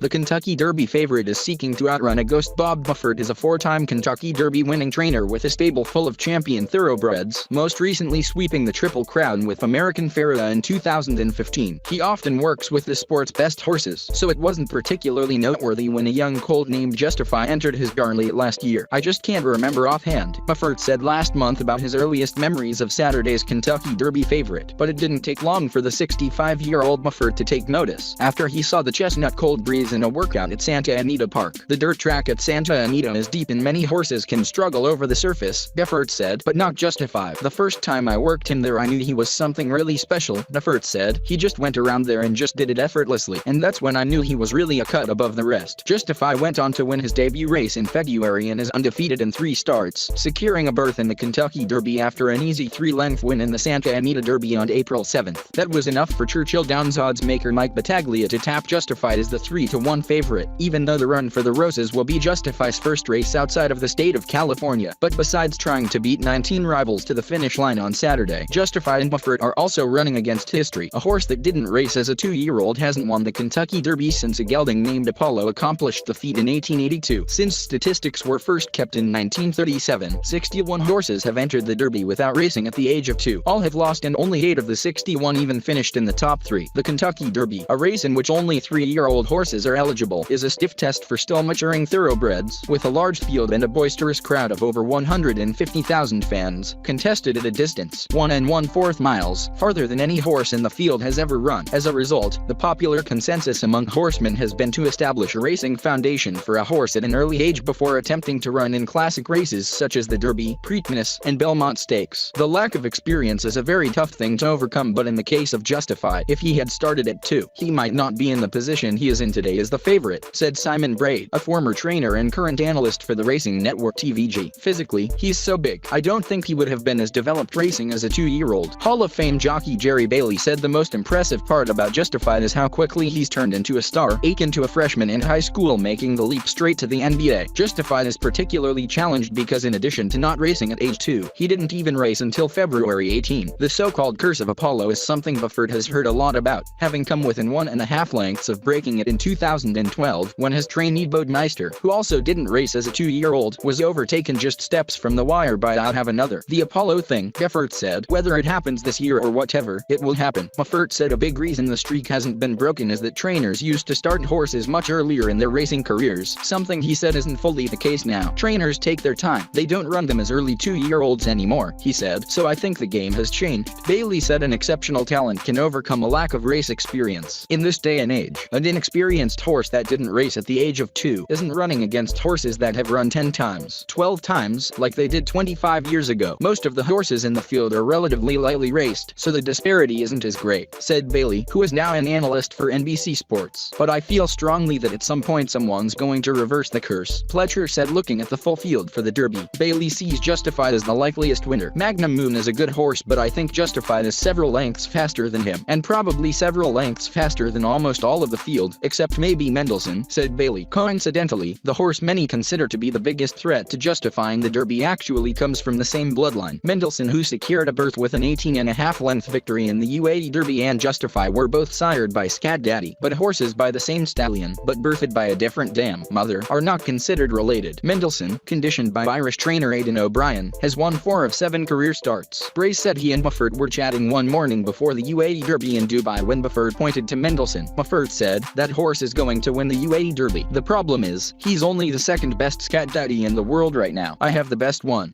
The Kentucky Derby favorite is seeking to outrun a ghost. Bob Bufford is a four-time Kentucky Derby winning trainer with a stable full of champion thoroughbreds, most recently sweeping the Triple Crown with American Pharoah in 2015. He often works with the sport's best horses, so it wasn't particularly noteworthy when a young colt named Justify entered his Garley last year. "I just can't remember offhand," Bufford said last month about his earliest memories of Saturday's Kentucky Derby favorite. But it didn't take long for the 65-year-old Bufford to take notice after he saw the chestnut colt breeze in a workout at Santa Anita Park. "The dirt track at Santa Anita is deep and many horses can struggle over the surface," Bufford said, "but not Justify. The first time I worked him there I knew he was something really special," Bufford said. "He just went around there and just did it effortlessly, and that's when I knew he was really a cut above the rest." Justify went on to win his debut race in February and is undefeated in 3 starts, securing a berth in the Kentucky Derby after an easy 3-length win in the Santa Anita Derby on April 7th. That was enough for Churchill Downs odds maker Mike Battaglia to tap Justified as the 3-1 favorite, even though the Run for the Roses will be Justify's first race outside of the state of California. But besides trying to beat 19 rivals to the finish line on Saturday, Justified and Bufford are also running against history. A horse that didn't race as a 2-year-old hasn't won the Kentucky Derby since a gelding named Apollo accomplished the feat in 1882. Since statistics were first kept in 1937, 61 horses have entered the Derby without racing at the age of 2. All have lost and only 8 of the 61 even finished in the top 3. The Kentucky Derby, a race in which only 3-year-old horses are eligible, is a stiff test for still maturing thoroughbreds, with a large field and a boisterous crowd of over 150,000 fans, contested at a distance 1 1/4 miles, farther than any horse in the field has ever run. As a result, the popular consensus among horsemen has been to establish a racing foundation for a horse at an early age before attempting to run in classic races such as the Derby, Preakness, and Belmont Stakes. The lack of experience is a very tough thing to overcome, but in the case of Justify, if he had started at 2, he might not be in the position he is in today as the favorite, said Simon Braid, a former trainer and current analyst for the racing network TVG. "Physically, he's so big. I don't think he would have been as developed racing as a 2-year-old. Hall of Fame jockey Jerry Bailey said the most impressive part about Justified is how quickly he's turned into a star, akin to a freshman in high school making the leap straight to the NBA. Justified is particularly challenged because in addition to not racing at age 2, he didn't even race until February 18. The so-called curse of Apollo is something Bufford has heard a lot about, having come within 1.5 lengths of breaking it in 2012 when his trainee Bodemeister, who also didn't race as a 2-year-old, was overtaken just steps from the wire by I'd Have Another. "The Apollo thing," Bufford said, "whether it happens this year or whatever, it will happen." Bufford said a big reason the streak hasn't been broken is that trainers used to start horses much earlier in their racing careers, something he said isn't fully the case now. "Trainers take their time. They don't run them as early 2-year-olds anymore," he said, "so I think the game has changed." Bailey said an exceptional talent can overcome a lack of race experience. "In this day and age, an inexperienced horse that didn't race at the age of 2 isn't running against horses that have run 10 times, 12 times, like they did 25 years ago. Most of the horses in the field are relatively lightly raced, so the disparity isn't as great," said Bailey, who is now an analyst for NBC Sports. "But I feel strongly that at some point someone's going to reverse the curse," Pletcher said, looking at the full field for the Derby. Bailey sees Justified as the likeliest winner. "Magnum Moon is a good horse, but I think Justified is several lengths faster than him, and probably several lengths faster than almost all of the field, except maybe Mendelssohn," said Bailey. Coincidentally, the horse many consider to be the biggest threat to Justifying the Derby actually comes from the same bloodline. Mendelssohn, who secured a berth with an 18.5-length victory in the U80 Derby, and Justify were both sired by Scat Daddy, but horses by the same stallion, but birthed by a different dam mother, are not considered related. Mendelssohn, conditioned by Irish trainer Aidan O'Brien, has won 4 of 7 career starts. Brace said he and Bufford were chatting one morning before the U80 Derby in Dubai when Bufford pointed to Mendelssohn. Bufford said, "That horse is going to win the U80 Derby. The problem is, he's only the second best Scat Daddy in the world right now. I have the best one."